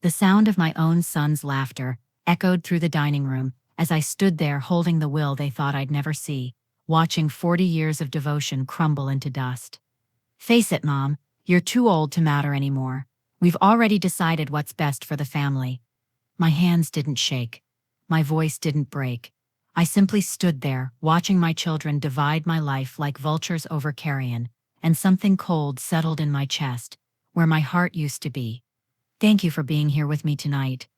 The sound of my own son's laughter echoed through the dining room as I stood there holding the will they thought I'd never see, watching 40 years of devotion crumble into dust. Face it, Mom, you're too old to matter anymore. We've already decided what's best for the family. My hands didn't shake. My voice didn't break. I simply stood there, watching my children divide my life like vultures over carrion, and something cold settled in my chest, where my heart used to be. Thank you for being here with me tonight.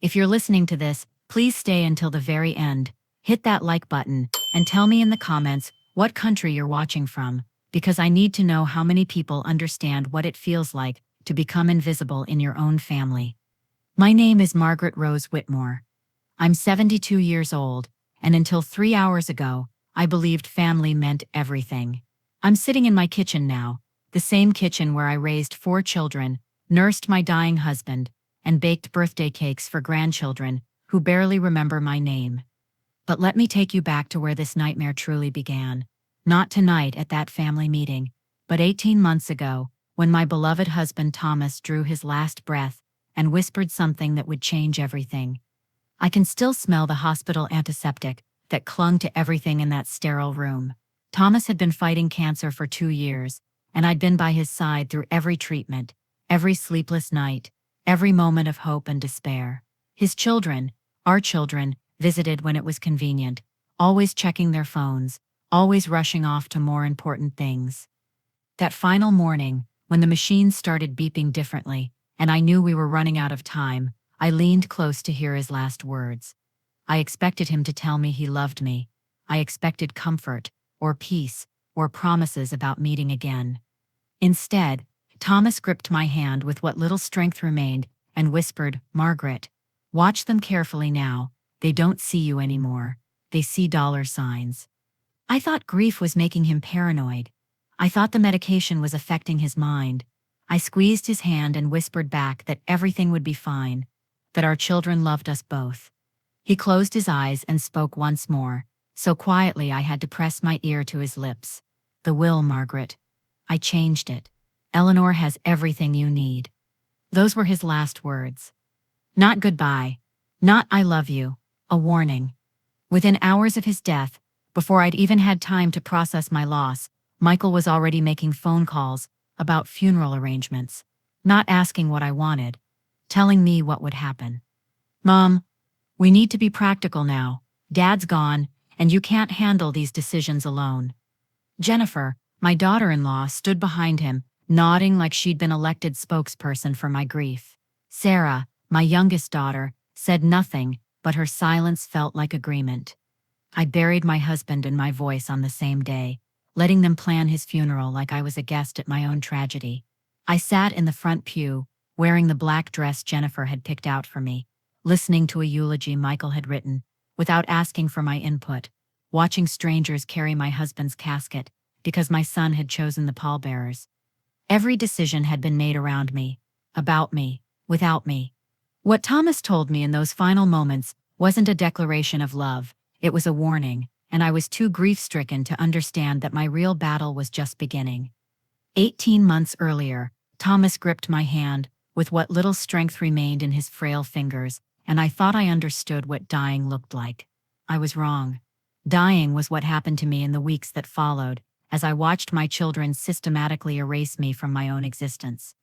If you're listening to this, please stay until the very end. Hit that like button, and tell me in the comments what country you're watching from, because I need to know how many people understand what it feels like to become invisible in your own family. My name is Margaret Rose Whitmore. I'm 72 years old, and until 3 hours ago, I believed family meant everything. I'm sitting in my kitchen now, the same kitchen where I raised 4 children, nursed my dying husband, and baked birthday cakes for grandchildren who barely remember my name. But let me take you back to where this nightmare truly began. Not tonight at that family meeting, but 18 months ago, when my beloved husband Thomas drew his last breath and whispered something that would change everything. I can still smell the hospital antiseptic that clung to everything in that sterile room. Thomas had been fighting cancer for 2 years, and I'd been by his side through every treatment, every sleepless night, every moment of hope and despair. His children, our children, visited when it was convenient, always checking their phones, always rushing off to more important things. That final morning, when the machines started beeping differently, and I knew we were running out of time, I leaned close to hear his last words. I expected him to tell me he loved me. I expected comfort, or peace, or promises about meeting again. Instead, Thomas gripped my hand with what little strength remained and whispered, "Margaret, watch them carefully now. They don't see you anymore. They see dollar signs." I thought grief was making him paranoid. I thought the medication was affecting his mind. I squeezed his hand and whispered back that everything would be fine, that our children loved us both. He closed his eyes and spoke once more, so quietly I had to press my ear to his lips. "The will, Margaret. I changed it. Eleanor has everything you need." Those were his last words. Not goodbye. Not "I love you." A warning. Within hours of his death, before I'd even had time to process my loss, Michael was already making phone calls about funeral arrangements, not asking what I wanted, telling me what would happen. "Mom, we need to be practical now. Dad's gone, and you can't handle these decisions alone." Jennifer, my daughter-in-law, stood behind him, nodding like she'd been elected spokesperson for my grief. Sarah, my youngest daughter, said nothing, but her silence felt like agreement. I buried my husband and my voice on the same day, letting them plan his funeral like I was a guest at my own tragedy. I sat in the front pew, wearing the black dress Jennifer had picked out for me, listening to a eulogy Michael had written, without asking for my input, watching strangers carry my husband's casket because my son had chosen the pallbearers. Every decision had been made around me, about me, without me. What Thomas told me in those final moments wasn't a declaration of love, it was a warning, and I was too grief-stricken to understand that my real battle was just beginning. 18 months earlier, Thomas gripped my hand with what little strength remained in his frail fingers, and I thought I understood what dying looked like. I was wrong. Dying was what happened to me in the weeks that followed, as I watched my children systematically erase me from my own existence.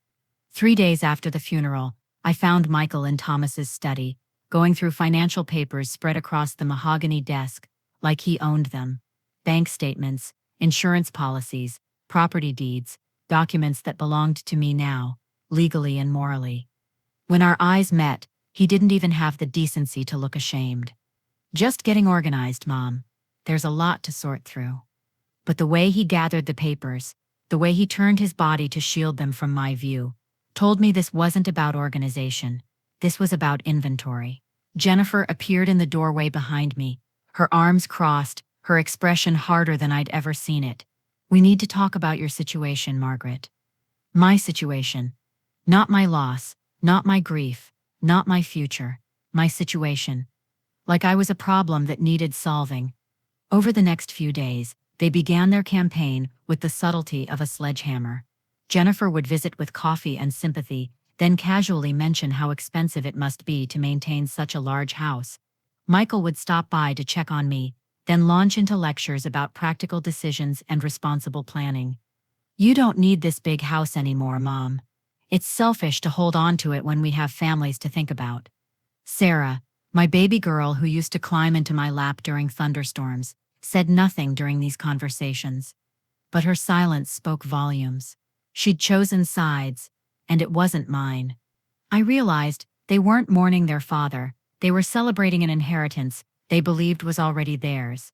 3 days after the funeral, I found Michael in Thomas's study, going through financial papers spread across the mahogany desk, like he owned them. Bank statements, insurance policies, property deeds, documents that belonged to me now, legally and morally. When our eyes met, he didn't even have the decency to look ashamed. "Just getting organized, Mom. There's a lot to sort through." But the way he gathered the papers, the way he turned his body to shield them from my view, told me this wasn't about organization. This was about inventory. Jennifer appeared in the doorway behind me, her arms crossed, her expression harder than I'd ever seen it. "We need to talk about your situation, Margaret." My situation. Not my loss, not my grief, not my future. My situation. Like I was a problem that needed solving. Over the next few days, they began their campaign with the subtlety of a sledgehammer. Jennifer would visit with coffee and sympathy, then casually mention how expensive it must be to maintain such a large house. Michael would stop by to check on me, then launch into lectures about practical decisions and responsible planning. "You don't need this big house anymore, Mom. It's selfish to hold on to it when we have families to think about." Sarah, my baby girl who used to climb into my lap during thunderstorms, said nothing during these conversations. But her silence spoke volumes. She'd chosen sides, and it wasn't mine. I realized they weren't mourning their father, they were celebrating an inheritance they believed was already theirs.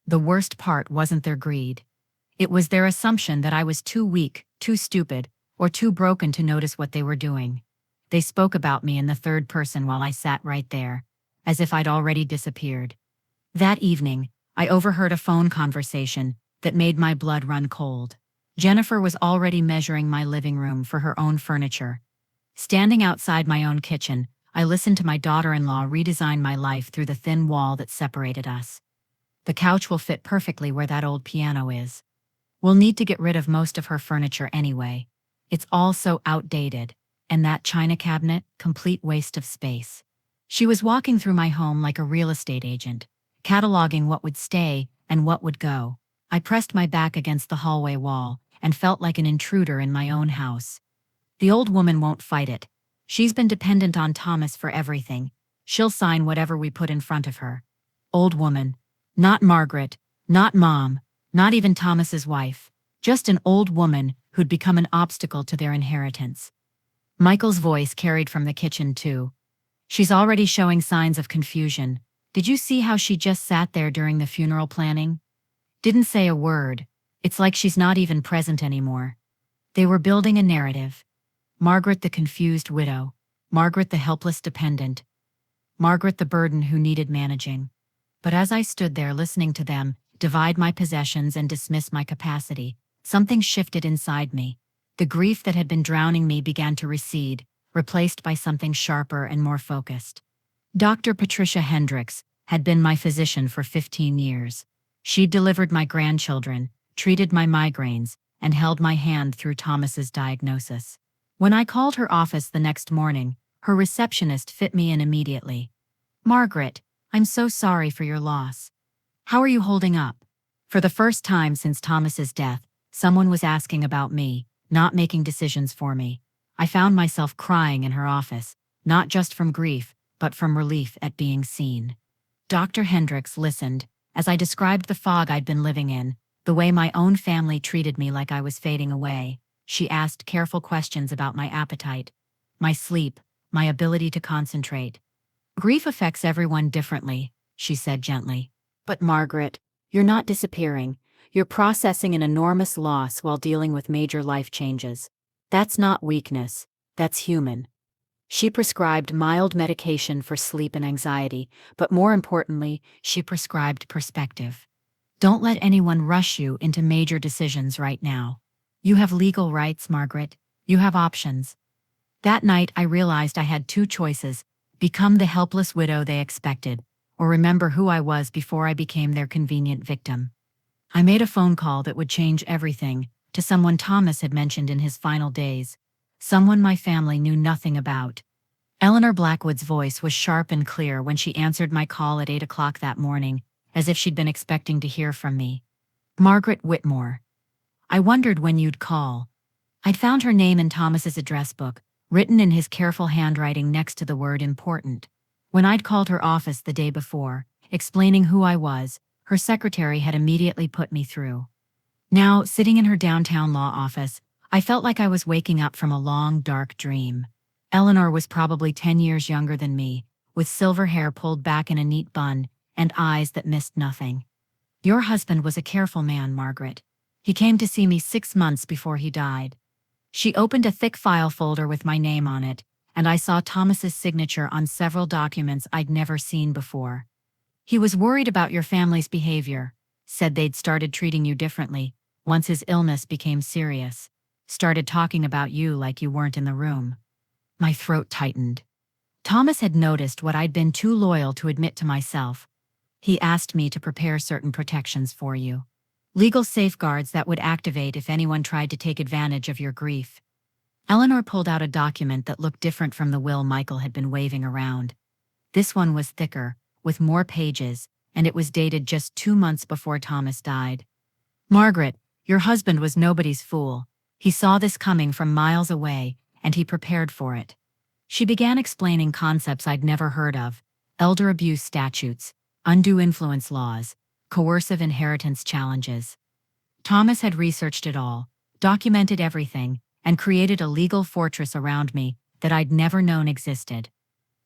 The worst part wasn't their greed. It was their assumption that I was too weak, too stupid, or too broken to notice what they were doing. They spoke about me in the third person while I sat right there, as if I'd already disappeared. That evening, I overheard a phone conversation that made my blood run cold. Jennifer was already measuring my living room for her own furniture. Standing outside my own kitchen, I listened to my daughter-in-law redesign my life through the thin wall that separated us. "The couch will fit perfectly where that old piano is. We'll need to get rid of most of her furniture anyway. It's all so outdated. And that china cabinet, complete waste of space." She was walking through my home like a real estate agent, cataloging what would stay and what would go. I pressed my back against the hallway wall and felt like an intruder in my own house. "The old woman won't fight it. She's been dependent on Thomas for everything. She'll sign whatever we put in front of her." Old woman. Not Margaret, not Mom, not even Thomas's wife. Just an old woman who'd become an obstacle to their inheritance. Michael's voice carried from the kitchen too. "She's already showing signs of confusion. Did you see how she just sat there during the funeral planning? Didn't say a word. It's like she's not even present anymore." They were building a narrative. Margaret the confused widow. Margaret the helpless dependent. Margaret the burden who needed managing. But as I stood there listening to them divide my possessions and dismiss my capacity, something shifted inside me. The grief that had been drowning me began to recede, replaced by something sharper and more focused. Dr. Patricia Hendricks had been my physician for 15 years. She'd delivered my grandchildren, treated my migraines, and held my hand through Thomas's diagnosis. When I called her office the next morning, her receptionist fit me in immediately. "Margaret, I'm so sorry for your loss. How are you holding up?" For the first time since Thomas's death, someone was asking about me, not making decisions for me. I found myself crying in her office, not just from grief, but from relief at being seen. Dr. Hendricks listened, as I described the fog I'd been living in, the way my own family treated me like I was fading away. She asked careful questions about my appetite, my sleep, my ability to concentrate. "Grief affects everyone differently," she said gently. "But Margaret, you're not disappearing. You're processing an enormous loss while dealing with major life changes. That's not weakness, that's human." She prescribed mild medication for sleep and anxiety, but more importantly, she prescribed perspective. "Don't let anyone rush you into major decisions right now. You have legal rights, Margaret. You have options." That night I realized I had two choices: become the helpless widow they expected, or remember who I was before I became their convenient victim. I made a phone call that would change everything, to someone Thomas had mentioned in his final days, someone my family knew nothing about. Eleanor Blackwood's voice was sharp and clear when she answered my call at 8 o'clock that morning, as if she'd been expecting to hear from me. "Margaret Whitmore. I wondered when you'd call." I'd found her name in Thomas's address book, written in his careful handwriting next to the word important. When I'd called her office the day before, explaining who I was, her secretary had immediately put me through. Now, sitting in her downtown law office, I felt like I was waking up from a long, dark dream. Eleanor was probably 10 years younger than me, with silver hair pulled back in a neat bun, and eyes that missed nothing. "Your husband was a careful man, Margaret. He came to see me 6 months before he died." She opened a thick file folder with my name on it, and I saw Thomas's signature on several documents I'd never seen before. "He was worried about your family's behavior, said they'd started treating you differently once his illness became serious, started talking about you like you weren't in the room." My throat tightened. Thomas had noticed what I'd been too loyal to admit to myself. He asked me to prepare certain protections for you. Legal safeguards that would activate if anyone tried to take advantage of your grief. Eleanor pulled out a document that looked different from the will Michael had been waving around. This one was thicker, with more pages, and it was dated just 2 months before Thomas died. Margaret, your husband was nobody's fool. He saw this coming from miles away, and he prepared for it. She began explaining concepts I'd never heard of: elder abuse statutes, undue influence laws, coercive inheritance challenges. Thomas had researched it all, documented everything, and created a legal fortress around me that I'd never known existed.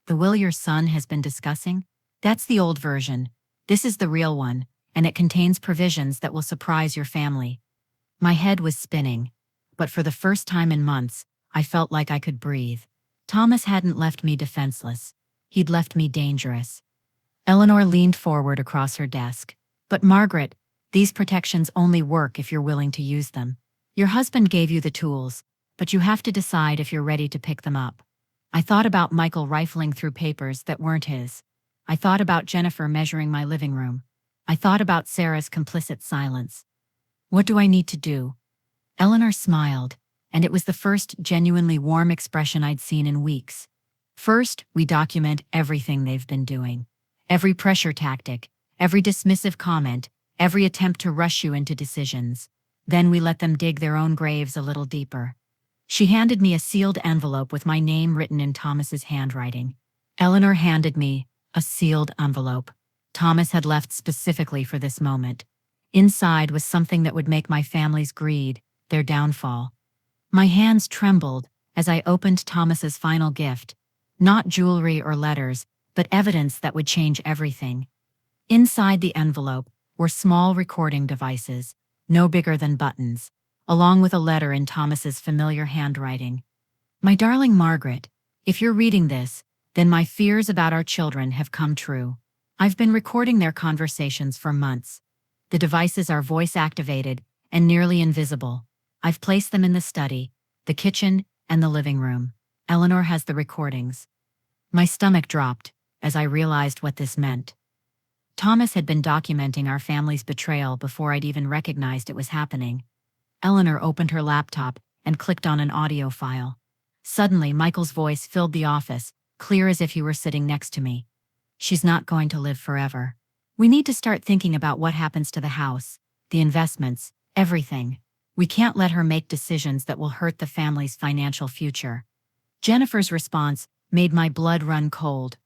The will your son has been discussing? That's the old version. This is the real one, and it contains provisions that will surprise your family. My head was spinning, but for the first time in months, I felt like I could breathe. Thomas hadn't left me defenseless. He'd left me dangerous. Eleanor leaned forward across her desk. But Margaret, these protections only work if you're willing to use them. Your husband gave you the tools, but you have to decide if you're ready to pick them up. I thought about Michael rifling through papers that weren't his. I thought about Jennifer measuring my living room. I thought about Sarah's complicit silence. What do I need to do? Eleanor smiled, and it was the first genuinely warm expression I'd seen in weeks. First, we document everything they've been doing. Every pressure tactic, every dismissive comment, every attempt to rush you into decisions. Then we let them dig their own graves a little deeper. She handed me a sealed envelope with my name written in Thomas's handwriting. Eleanor handed me a sealed envelope Thomas had left specifically for this moment. Inside was something that would make my family's greed their downfall. My hands trembled as I opened Thomas's final gift, not jewelry or letters, but evidence that would change everything. Inside the envelope were small recording devices, no bigger than buttons, along with a letter in Thomas's familiar handwriting. My darling Margaret, if you're reading this, then my fears about our children have come true. I've been recording their conversations for months. The devices are voice-activated and nearly invisible. I've placed them in the study, the kitchen, and the living room. Eleanor has the recordings. My stomach dropped as I realized what this meant. Thomas had been documenting our family's betrayal before I'd even recognized it was happening. Eleanor opened her laptop and clicked on an audio file. Suddenly, Michael's voice filled the office, clear as if he were sitting next to me. She's not going to live forever. We need to start thinking about what happens to the house, the investments, everything. We can't let her make decisions that will hurt the family's financial future. Jennifer's response made my blood run cold.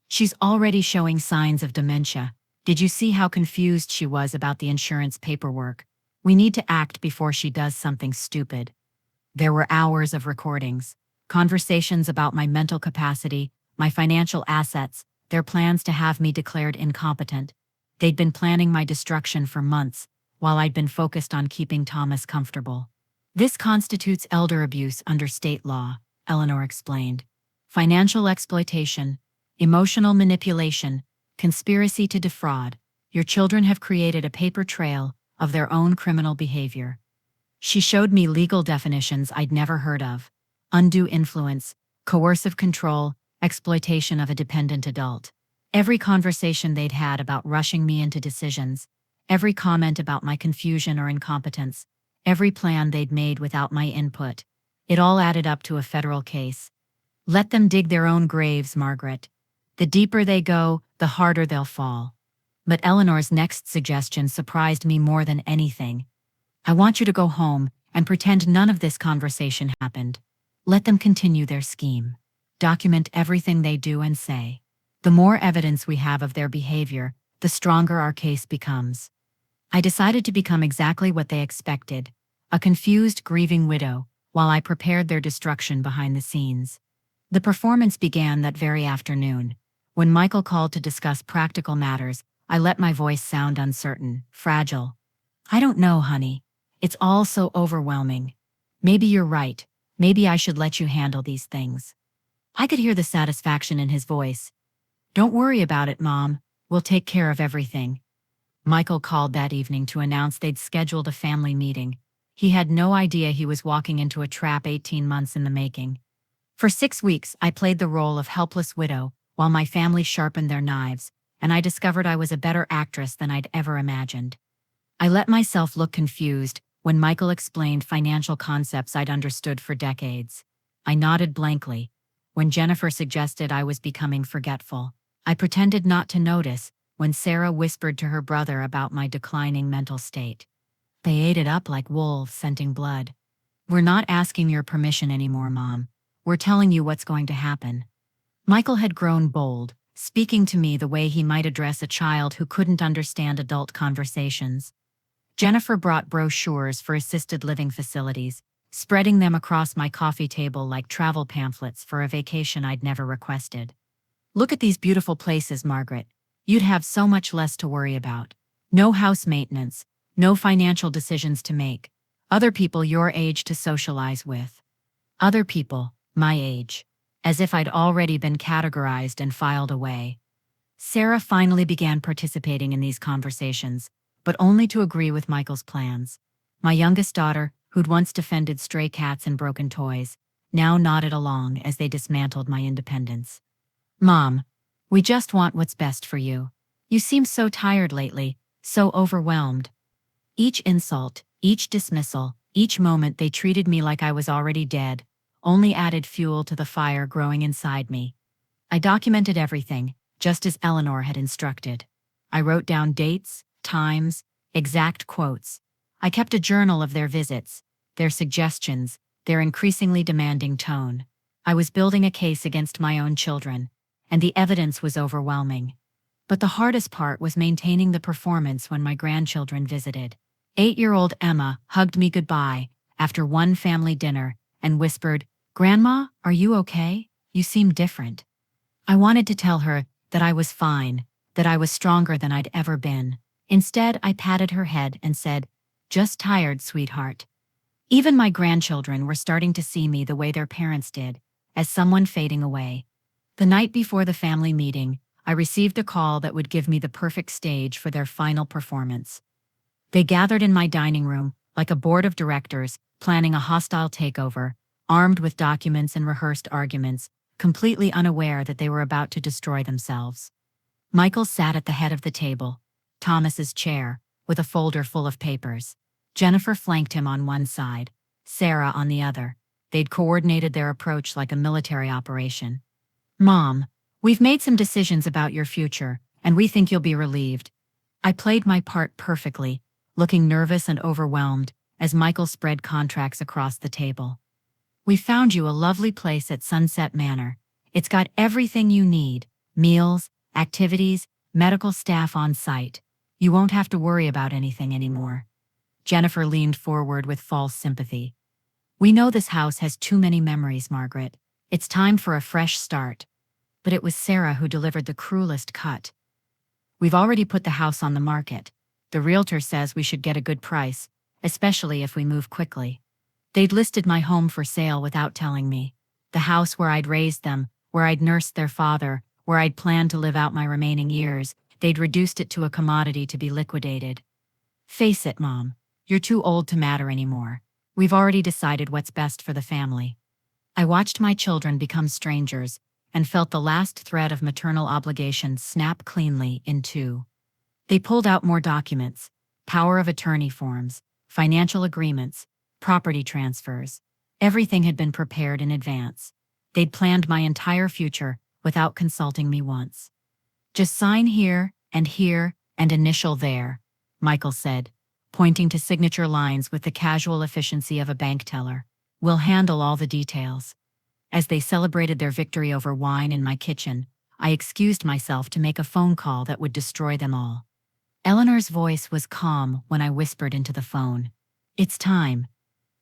She's already showing signs of dementia. Did you see how confused she was about the insurance paperwork? We need to act before she does something stupid. There were hours of recordings, conversations about my mental capacity, my financial assets, their plans to have me declared incompetent. They'd been planning my destruction for months, while I'd been focused on keeping Thomas comfortable. This constitutes elder abuse under state law, Eleanor explained. Financial exploitation, emotional manipulation, conspiracy to defraud. Your children have created a paper trail of their own criminal behavior. She showed me legal definitions I'd never heard of: undue influence, coercive control, exploitation of a dependent adult. Every conversation they'd had about rushing me into decisions, every comment about my confusion or incompetence, every plan they'd made without my input. It all added up to a federal case. Let them dig their own graves, Margaret. The deeper they go, the harder they'll fall. But Eleanor's next suggestion surprised me more than anything. I want you to go home and pretend none of this conversation happened. Let them continue their scheme. Document everything they do and say. The more evidence we have of their behavior, the stronger our case becomes. I decided to become exactly what they expected, a confused, grieving widow, while I prepared their destruction behind the scenes. The performance began that very afternoon. When Michael called to discuss practical matters, I let my voice sound uncertain, fragile. I don't know, honey. It's all so overwhelming. Maybe you're right. Maybe I should let you handle these things. I could hear the satisfaction in his voice. Don't worry about it, Mom. We'll take care of everything. Michael called that evening to announce they'd scheduled a family meeting. He had no idea he was walking into a trap 18 months in the making. For 6 weeks, I played the role of helpless widow, while my family sharpened their knives, and I discovered I was a better actress than I'd ever imagined. I let myself look confused, when Michael explained financial concepts I'd understood for decades. I nodded blankly. When Jennifer suggested I was becoming forgetful, I pretended not to notice when Sarah whispered to her brother about my declining mental state. They ate it up like wolves scenting blood. "We're not asking your permission anymore, Mom. We're telling you what's going to happen." Michael had grown bold, speaking to me the way he might address a child who couldn't understand adult conversations. Jennifer brought brochures for assisted living facilities, spreading them across my coffee table like travel pamphlets for a vacation I'd never requested. "Look at these beautiful places, Margaret. You'd have so much less to worry about. No house maintenance, no financial decisions to make. Other people your age to socialize with." Other people, my age. As if I'd already been categorized and filed away. Sarah finally began participating in these conversations, but only to agree with Michael's plans. My youngest daughter, who'd once defended stray cats and broken toys, now nodded along as they dismantled my independence. "Mom, we just want what's best for you. You seem so tired lately, so overwhelmed." Each insult, each dismissal, each moment they treated me like I was already dead, only added fuel to the fire growing inside me. I documented everything, just as Eleanor had instructed. I wrote down dates, times, exact quotes. I kept a journal of their visits, their suggestions, their increasingly demanding tone. I was building a case against my own children, and the evidence was overwhelming. But the hardest part was maintaining the performance when my grandchildren visited. 8-year-old Emma hugged me goodbye after one family dinner and whispered, "Grandma, are you okay? You seem different." I wanted to tell her that I was fine, that I was stronger than I'd ever been. Instead, I patted her head and said, "Just tired, sweetheart." Even my grandchildren were starting to see me the way their parents did, as someone fading away. The night before the family meeting, I received a call that would give me the perfect stage for their final performance. They gathered in my dining room, like a board of directors, planning a hostile takeover, armed with documents and rehearsed arguments, completely unaware that they were about to destroy themselves. Michael sat at the head of the table, Thomas's chair, with a folder full of papers. Jennifer flanked him on one side, Sarah on the other. They'd coordinated their approach like a military operation. "Mom, we've made some decisions about your future, and we think you'll be relieved." I played my part perfectly, looking nervous and overwhelmed, as Michael spread contracts across the table. "We found you a lovely place at Sunset Manor. It's got everything you need: meals, activities, medical staff on site. You won't have to worry about anything anymore." Jennifer leaned forward with false sympathy. "We know this house has too many memories, Margaret. It's time for a fresh start." But it was Sarah who delivered the cruelest cut. "We've already put the house on the market. The realtor says we should get a good price, especially if we move quickly." They'd listed my home for sale without telling me. The house where I'd raised them, where I'd nursed their father, where I'd planned to live out my remaining years, they'd reduced it to a commodity to be liquidated. "Face it, Mom. You're too old to matter anymore. We've already decided what's best for the family." I watched my children become strangers and felt the last thread of maternal obligation snap cleanly in two. They pulled out more documents: power of attorney forms, financial agreements, property transfers. Everything had been prepared in advance. They'd planned my entire future without consulting me once. "Just sign here and initial there," Michael said, pointing to signature lines with the casual efficiency of a bank teller. "We'll handle all the details." As they celebrated their victory over wine in my kitchen, I excused myself to make a phone call that would destroy them all. Eleanor's voice was calm when I whispered into the phone. "It's time.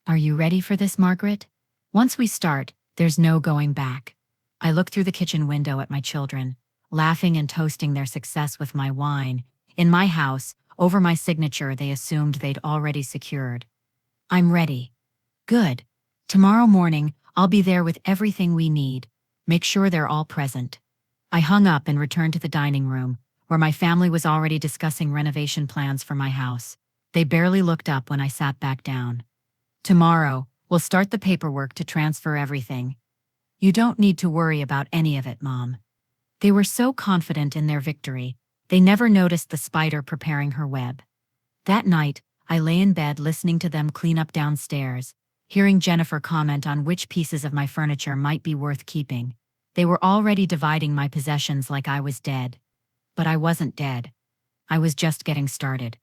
Are you ready for this, Margaret? Once we start, there's no going back." I looked through the kitchen window at my children, laughing and toasting their success with my wine. In my house, over my signature they assumed they'd already secured. "I'm ready." "Good. Tomorrow morning, I'll be there with everything we need. Make sure they're all present." I hung up and returned to the dining room, where my family was already discussing renovation plans for my house. They barely looked up when I sat back down. "Tomorrow, we'll start the paperwork to transfer everything. You don't need to worry about any of it, Mom." They were so confident in their victory, they never noticed the spider preparing her web. That night, I lay in bed listening to them clean up downstairs, hearing Jennifer comment on which pieces of my furniture might be worth keeping. They were already dividing my possessions like I was dead. But I wasn't dead. I was just getting started.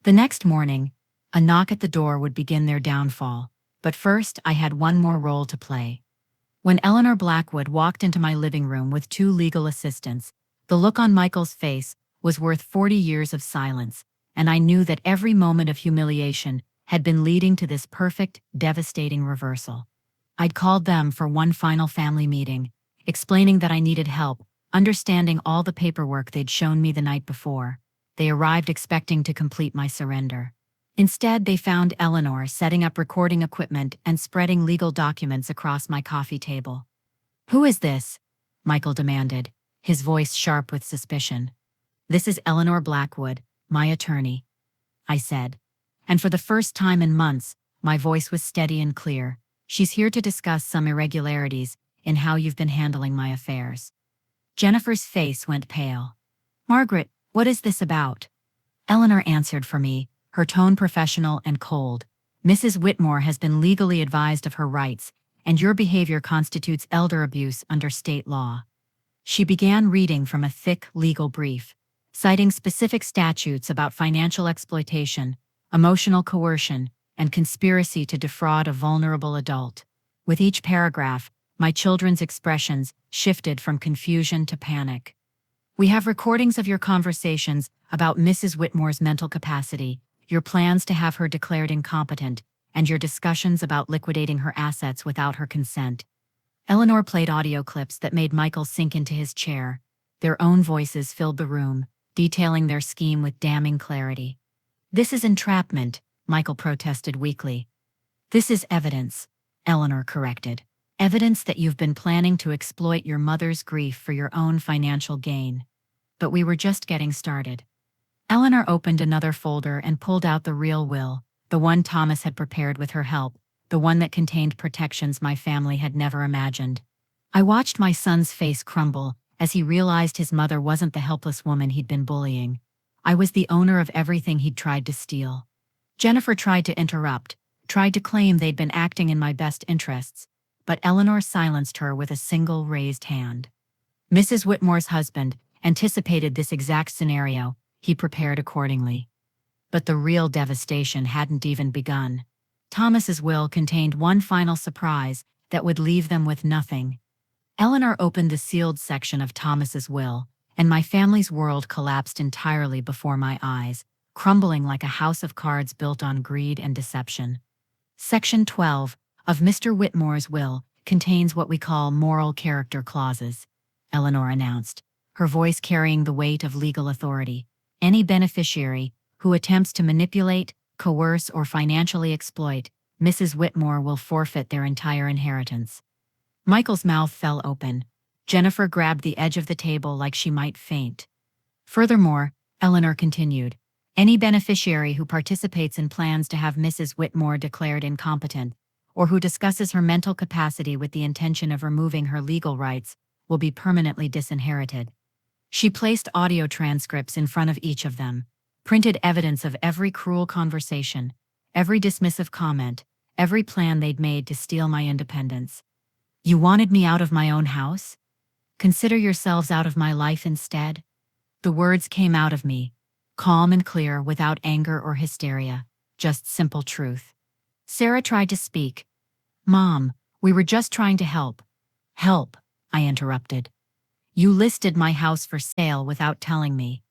The next morning, a knock at the door would begin their downfall, but first I had one more role to play. When Eleanor Blackwood walked into my living room with 2 legal assistants, the look on Michael's face was worth 40 years of silence, and I knew that every moment of humiliation had been leading to this perfect, devastating reversal. I'd called them for one final family meeting, explaining that I needed help, understanding all the paperwork they'd shown me the night before. They arrived expecting to complete my surrender. Instead, they found Eleanor setting up recording equipment and spreading legal documents across my coffee table. "Who is this?" Michael demanded, his voice sharp with suspicion. "This is Eleanor Blackwood, my attorney," I said. And for the first time in months, my voice was steady and clear. "She's here to discuss some irregularities in how you've been handling my affairs." Jennifer's face went pale. "Margaret, what is this about?" Eleanor answered for me, her tone professional and cold. "Mrs. Whitmore has been legally advised of her rights, and your behavior constitutes elder abuse under state law." She began reading from a thick legal brief, citing specific statutes about financial exploitation, emotional coercion, and conspiracy to defraud a vulnerable adult. With each paragraph, my children's expressions shifted from confusion to panic. "We have recordings of your conversations about Mrs. Whitmore's mental capacity, your plans to have her declared incompetent, and your discussions about liquidating her assets without her consent." Eleanor played audio clips that made Michael sink into his chair. Their own voices filled the room, detailing their scheme with damning clarity. "This is entrapment," Michael protested weakly. "This is evidence," Eleanor corrected. "Evidence that you've been planning to exploit your mother's grief for your own financial gain." But we were just getting started. Eleanor opened another folder and pulled out the real will, the one Thomas had prepared with her help, the one that contained protections my family had never imagined. I watched my son's face crumble as he realized his mother wasn't the helpless woman he'd been bullying. I was the owner of everything he'd tried to steal. Jennifer tried to interrupt, tried to claim they'd been acting in my best interests, but Eleanor silenced her with a single raised hand. Mrs. Whitmore's husband anticipated this exact scenario. He prepared accordingly. But the real devastation hadn't even begun. Thomas's will contained one final surprise that would leave them with nothing. Eleanor opened the sealed section of Thomas's will, and my family's world collapsed entirely before my eyes, crumbling like a house of cards built on greed and deception. Section 12 of Mr. Whitmore's will contains what we call moral character clauses, Eleanor announced, her voice carrying the weight of legal authority. Any beneficiary who attempts to manipulate, coerce, or financially exploit Mrs. Whitmore will forfeit their entire inheritance. Michael's mouth fell open. Jennifer grabbed the edge of the table like she might faint. Furthermore, Eleanor continued, any beneficiary who participates in plans to have Mrs. Whitmore declared incompetent, or who discusses her mental capacity with the intention of removing her legal rights, will be permanently disinherited. She placed audio transcripts in front of each of them, printed evidence of every cruel conversation, every dismissive comment, every plan they'd made to steal my independence. "You wanted me out of my own house? Consider yourselves out of my life instead." The words came out of me, calm and clear, without anger or hysteria, just simple truth. Sarah tried to speak. "Mom, we were just trying to help." "Help," I interrupted. "You listed my house for sale without telling me.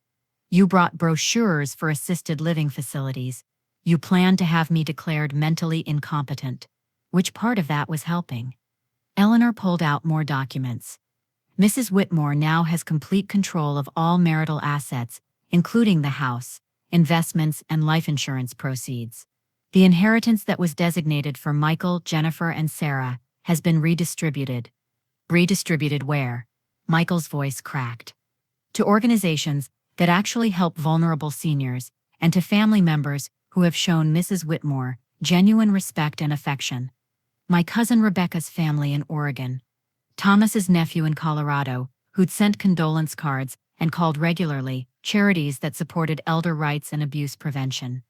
You brought brochures for assisted living facilities. You planned to have me declared mentally incompetent. Which part of that was helping?" Eleanor pulled out more documents. "Mrs. Whitmore now has complete control of all marital assets, including the house, investments, and life insurance proceeds. The inheritance that was designated for Michael, Jennifer, and Sarah has been redistributed." "Redistributed where?" Michael's voice cracked. "To organizations that actually help vulnerable seniors, and to family members who have shown Mrs. Whitmore genuine respect and affection. My cousin Rebecca's family in Oregon, Thomas's nephew in Colorado, who'd sent condolence cards and called regularly, charities that supported elder rights and abuse prevention.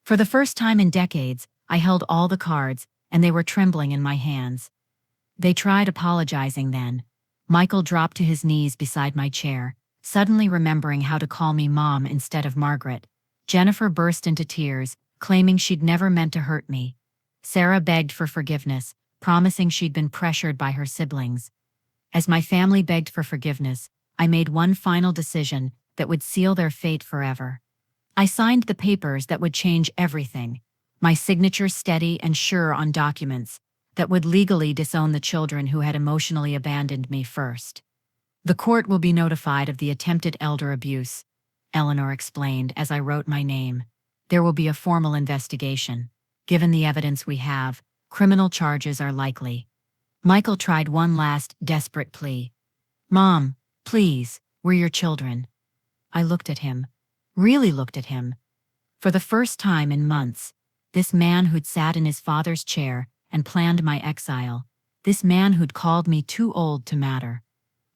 For the first time in decades, I held all the cards, and they were trembling in my hands. They tried apologizing then. Michael dropped to his knees beside my chair, suddenly remembering how to call me Mom instead of Margaret. Jennifer burst into tears, claiming she'd never meant to hurt me. Sarah begged for forgiveness, promising she'd been pressured by her siblings. As my family begged for forgiveness, I made one final decision that would seal their fate forever. I signed the papers that would change everything, my signature steady and sure on documents that would legally disown the children who had emotionally abandoned me first. The court will be notified of the attempted elder abuse, Eleanor explained as I wrote my name. There will be a formal investigation. Given the evidence we have, criminal charges are likely. Michael tried one last desperate plea. Mom, please, we're your children. I looked at him. Really looked at him. For the first time in months, this man who'd sat in his father's chair and planned my exile, this man who'd called me too old to matter.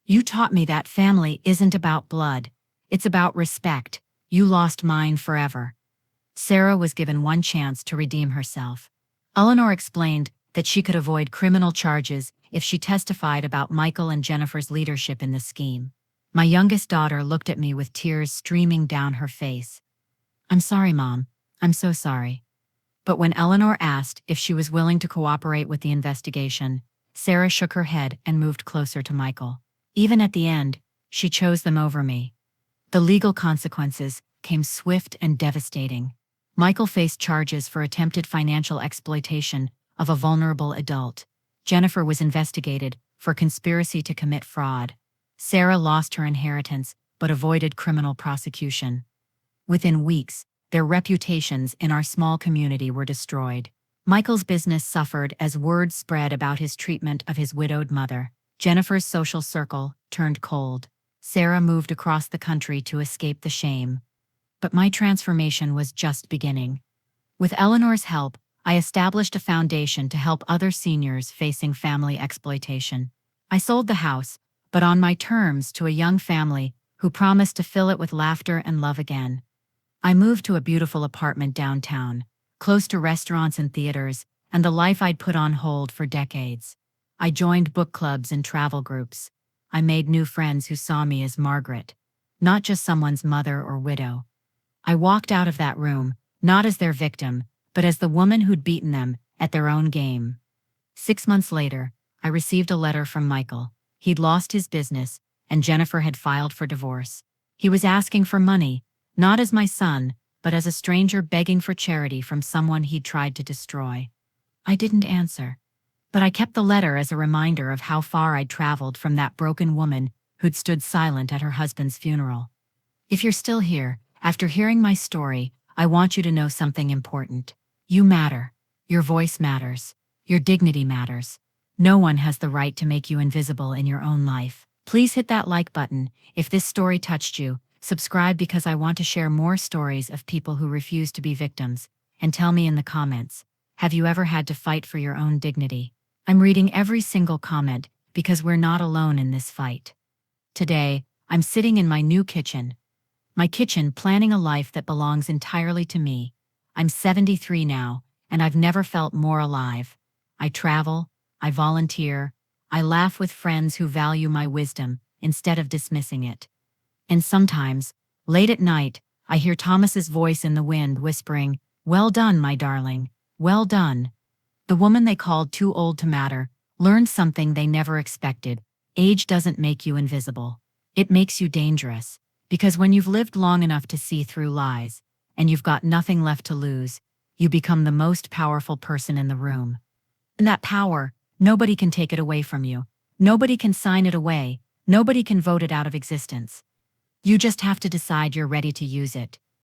You taught me that family isn't about blood. It's about respect. You lost mine forever. Sarah was given one chance to redeem herself. Eleanor explained that she could avoid criminal charges if she testified about Michael and Jennifer's leadership in the scheme. My youngest daughter looked at me with tears streaming down her face. I'm sorry, Mom. I'm so sorry. But when Eleanor asked if she was willing to cooperate with the investigation, Sarah shook her head and moved closer to Michael. Even at the end, she chose them over me. The legal consequences came swift and devastating. Michael faced charges for attempted financial exploitation of a vulnerable adult. Jennifer was investigated for conspiracy to commit fraud. Sarah lost her inheritance but avoided criminal prosecution. Within weeks, their reputations in our small community were destroyed. Michael's business suffered as word spread about his treatment of his widowed mother. Jennifer's social circle turned cold. Sarah moved across the country to escape the shame. But my transformation was just beginning. With Eleanor's help, I established a foundation to help other seniors facing family exploitation. I sold the house, but on my terms, to a young family who promised to fill it with laughter and love again. I moved to a beautiful apartment downtown, close to restaurants and theaters, and the life I'd put on hold for decades. I joined book clubs and travel groups. I made new friends who saw me as Margaret, not just someone's mother or widow. I walked out of that room, not as their victim, but as the woman who'd beaten them at their own game. 6 months later, I received a letter from Michael. He'd lost his business, and Jennifer had filed for divorce. He was asking for money, not as my son, but as a stranger begging for charity from someone he'd tried to destroy. I didn't answer, but I kept the letter as a reminder of how far I'd traveled from that broken woman who'd stood silent at her husband's funeral. If you're still here, after hearing my story, I want you to know something important. You matter. Your voice matters. Your dignity matters. No one has the right to make you invisible in your own life. Please hit that like button if this story touched you. Subscribe because I want to share more stories of people who refuse to be victims. And tell me in the comments, have you ever had to fight for your own dignity? I'm reading every single comment because we're not alone in this fight. Today, I'm sitting in my new kitchen. My kitchen, planning a life that belongs entirely to me. I'm 73 now, and I've never felt more alive. I travel, I volunteer, I laugh with friends who value my wisdom instead of dismissing it. And sometimes, late at night, I hear Thomas's voice in the wind whispering, "Well done, my darling, well done." The woman they called too old to matter learned something they never expected. Age doesn't make you invisible. It makes you dangerous. Because when you've lived long enough to see through lies, and you've got nothing left to lose, you become the most powerful person in the room. And that power, nobody can take it away from you. Nobody can sign it away. Nobody can vote it out of existence. You just have to decide you're ready to use it.